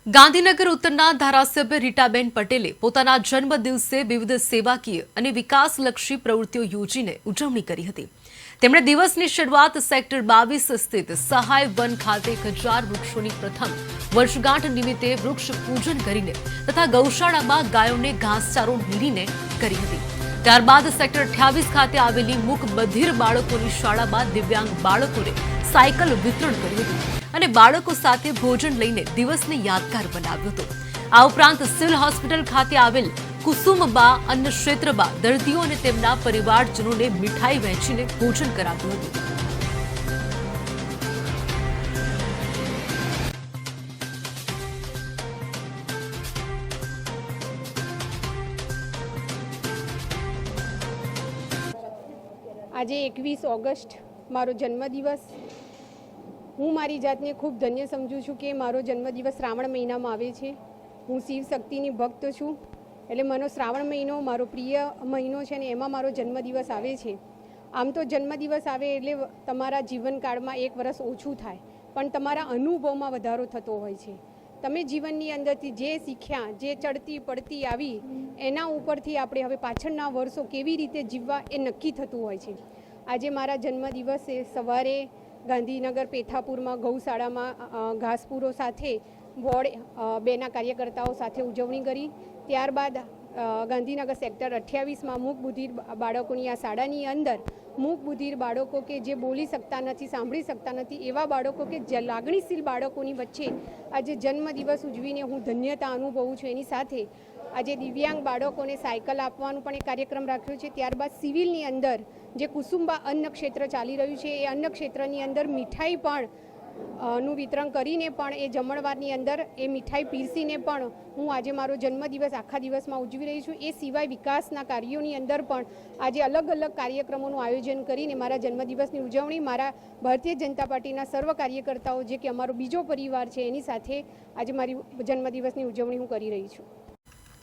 ગાંધીનગર ઉત્તરના ધારાસભ્ય રીટાબેન પટેલે પોતાના જન્મદિવસે વિવિધ સેવાકીય અને વિકાસલક્ષી પ્રવૃત્તિઓ યોજીને ઉજવણી કરી હતી। તેમણે દિવસની શરૂઆત સેક્ટર 22 સ્થિત સહાય વન ખાતે 1000 વૃક્ષોની પ્રથમ વર્ષગાંઠ નિમિત્તે વૃક્ષ પૂજન કરીને તથા ગૌશાળામાં ગાયોને ઘાસચારો નીરીને કરી હતી। ત્યારબાદ સેક્ટર 28 ખાતે આવેલી મૂક બધિર બાળકોની શાળામાં દિવ્યાંગ બાળકોને સાયકલ વિતરણ કર્યું હતું અને બાળકો સાથે ભોજન લઈને દિવસને યાદગાર બનાવ્યો હતો। આ ઉપરાંત સિવિલ હોસ્પિટલ ખાતે આવેલ કુસુમબા અન્ન ક્ષેત્રમાં દર્દીઓ અને તેમના પરિવારજનોને મીઠાઈ વહેંચીને ભોજન કરાવ્યું હતું। આજે 21 ઓગસ્ટ મારો જન્મદિવસ। હું મારી જાતને ખૂબ ધન્ય સમજું છું કે મારો જન્મદિવસ શ્રાવણ મહિનામાં આવે છે। હું શિવ શક્તિની ભક્ત છું, એટલે મને શ્રાવણ મહિનો મારો પ્રિય મહિનો છે ને એમાં મારો જન્મદિવસ આવે છે। આમ તો જન્મદિવસ આવે એટલે તમારા જીવનકાળમાં 1 વર્ષ ઓછું થાય, પણ તમારા અનુભવમાં વધારો થતો હોય છે। તમે જીવનની અંદરથી જે શીખ્યા, જે ચડતી પડતી આવી, એના ઉપરથી આપણે હવે પાછળના વર્ષો કેવી રીતે જીવવા એ નક્કી થતું હોય છે। આજે મારા જન્મદિવસે સવારે ગાંધીનગર પેથાપુરમાં ગૌશાળામાં ઘાસપુરો સાથે વોર્ડ 2ના કાર્યકર્તાઓ સાથે ઉજવણી કરી। ત્યારબાદ ગાંધીનગર સેક્ટર 28માં મૂક બધિર બાળકોની આ શાળાની અંદર મૂક બધિર બાળકો કે જે બોલી શકતા નથી, સાંભળી શકતા નથી, એવા બાળકો કે જે લાગણીશીલ બાળકોની વચ્ચે આજે જન્મદિવસ ઉજવીને હું ધન્યતા અનુભવું છું। એની સાથે આજે દિવ્યાંગ બાળકોને સાયકલ આપવાનું પણ એક કાર્યક્રમ રાખ્યો છે। ત્યારબાદ સિવિલની અંદર જે કુસુમબા અન્ન ક્ષેત્ર ચાલી રહ્યું છે, એ અન્ન ક્ષેત્રની અંદર મીઠાઈ પણ નું વિતરણ કરીને પણ એ જમણવારની અંદર એ મીઠાઈ પીરસીને પણ હું આજે મારો જન્મદિવસ આખા દિવસમાં ઉજવી રહી છું। એ સિવાય વિકાસના કાર્યોની અંદર પણ આજે અલગ અલગ કાર્યક્રમોનું આયોજન કરીને મારા જન્મદિવસની ઉજવણી મારા ભારતીય જનતા પાર્ટીના સર્વ કાર્યકર્તાઓ જે કે અમારો બીજો પરિવાર છે એની સાથે આજે મારી જન્મદિવસની ઉજવણી હું કરી રહી છું।